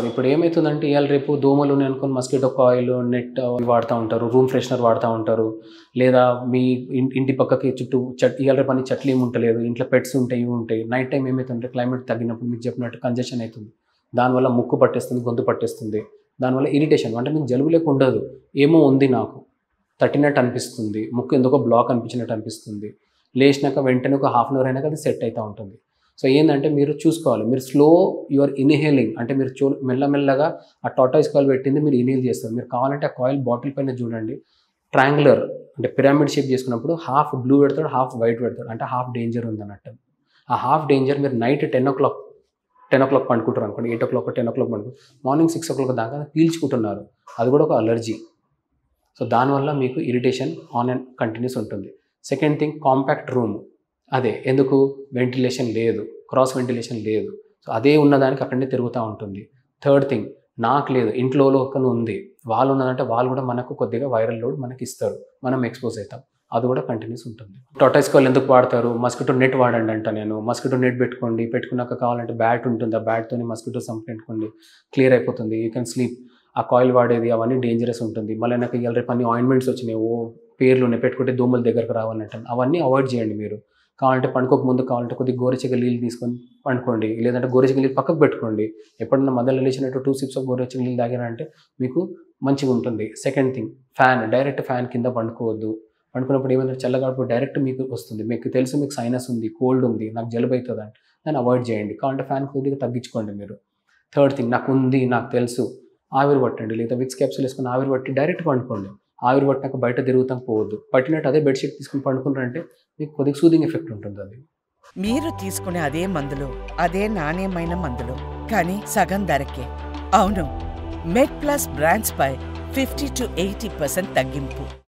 ఇప్పుడు ఏమైతుందంటే ఇవాళ రేపు దోమలు అనుకుని మస్కిటో కాయిల్, నెట్ వాడుతూ ఉంటారు, రూమ్ ఫ్రెషనర్ వాడుతూ ఉంటారు. లేదా మీ ఇంటి పక్కకి చుట్టూ ఇవాళ రేపు అన్ని చెట్లు ఏమి ఉండలేదు, ఇంట్లో పెట్స్ ఉంటాయి, ఇవి ఉంటాయి. నైట్ టైం ఏమవుతుందంటే క్లైమేట్ తగ్గినప్పుడు మీకు చెప్పినట్టు కంజెషన్ అవుతుంది. దానివల్ల ముక్కు పట్టేస్తుంది, గొంతు పట్టేస్తుంది. దానివల్ల ఇరిటేషన్, అంటే మీకు జలుబు లేక ఉండదు, ఏమో ఉంది నాకు తట్టినట్టు అనిపిస్తుంది, ముక్కు ఎందుకో బ్లాక్ అనిపించినట్టు అనిపిస్తుంది. లేచినాక వెంటనే ఒక హాఫ్ అన్ అవర్ అయినాక అది సెట్ అవుతూ ఉంటుంది. సో ఏంటంటే మీరు చూసుకోవాలి, మీరు స్లో యువర్ ఇన్హేలింగ్, అంటే మీరు మెల్లమెల్లగా ఆ టాటాయిస్ కాయిల్ పెట్టింది మీరు ఇన్హేల్ చేస్తారు. మీరు కావాలంటే ఆ కాయిల్ బాటిల్ పైన చూడండి, ట్రయాంగులర్ అంటే పిరమిడ్ షేప్ చేసుకున్నప్పుడు హాఫ్ బ్లూ పెడతాడు, హాఫ్ వైట్ పెడతాడు, అంటే హాఫ్ డేంజర్ ఉందన్నట్టు. ఆ హాఫ్ డేంజర్ మీరు నైట్ 10 o'clock పండుకుంటారు అనుకోండి, 8 o'clock 10 o'clock పండుకుంటారు, మార్నింగ్ 6 o'clock దాకా పీల్చుకుంటున్నారు, అది కూడా ఒక అలర్జీ. సో దానివల్ల మీకు ఇరిటేషన్ ఆన్ అండ్ కంటిన్యూస్ ఉంటుంది. Second thing, compact room. అదే ఎందుకు వెంటిలేషన్ లేదు, క్రాస్ వెంటిలేషన్ లేదు, సో అదే ఉన్నదానికి అక్కడనే తిరుగుతూ ఉంటుంది. థర్డ్ థింగ్, నాకు లేదు, ఇంట్లో ఒకరు ఉంది, వాళ్ళు ఉన్నదంటే వాళ్ళు కూడా మనకు కొద్దిగా వైరల్ లోడ్ మనకి ఇస్తారు, మనం ఎక్స్పోజ్ అవుతాం, అది కూడా కంటిన్యూస్ ఉంటుంది. టాటాయిస్ కాయిల్ ఎందుకు వాడతారు? మస్కిటో నెట్ వాడండి అంట నేను. మస్కిటో నెట్ పెట్టుకున్నాక కావాలంటే బ్యాట్ ఉంటుంది, ఆ బ్యాట్తోని మస్కిటో పెట్టుకోండి, క్లియర్ అయిపోతుంది, యూ కెన్ స్లీప్. ఆ కాయిల్ వాడేది అవన్నీ డేంజరస్ ఉంటుంది. మళ్ళీ నాకు ఇవాళ రేపు అన్ని ఆయింట్మెంట్స్ వచ్చినాయి, పేర్లు ఉన్నాయి, పెట్టుకుంటే దోమల దగ్గరకు రావాలంటే అవన్నీ అవాయిడ్ చేయండి. మీరు కావాలంటే పండుకోక ముందు కావాలంటే కొద్దిగా గోరుచిగా నీళ్ళు తీసుకొని పండుకోండి, లేదంటే గోరుచిగా నీళ్ళు పక్కకు పెట్టుకోండి. ఎప్పుడన్నా మధ్యలో లేచినట్టు 2 sips గోరుచిగా నీళ్ళు తాగారంటే మీకు మంచిగా ఉంటుంది. Second thing, fan, direct fan కింద పండుకోవద్దు. పండుకున్నప్పుడు ఏమైనా చల్లగాడుపు డైరెక్ట్ మీకు వస్తుంది, మీకు తెలుసు మీకు సైనస్ ఉంది, కోల్డ్ ఉంది, నాకు జలుబు అవుతుంది అంటే దాన్ని అవాయిడ్ చేయండి. కావాలంటే ఫ్యాన్ కొద్దిగా తగ్గించుకోండి మీరు. థర్డ్ థింగ్, నాకు ఉంది, నాకు తెలుసు, ఆవిరి పట్టండి, లేదా విక్స్ క్యాప్సూల్ వేసుకుని ఆవిరి పట్టి డైరెక్ట్ పండుకోండి. ఆవిరి పట్టినాక బయట తిరుగుతాం పోవద్దు. పట్టినట్టు అదే బెడ్షీట్ తీసుకుని పండుకుంటారంటే మీకు కొద్దిగా సూదింగ్ ఎఫెక్ట్ ఉంటుంది. అది మీరు తీసుకునే అదే మందులు, అదే నాణ్యమైన మందులు, కానీ సగం ధరకే. అవును, మెడ్ ప్లస్ బ్రాండ్స్ పై 50 to 80% తగ్గింపు.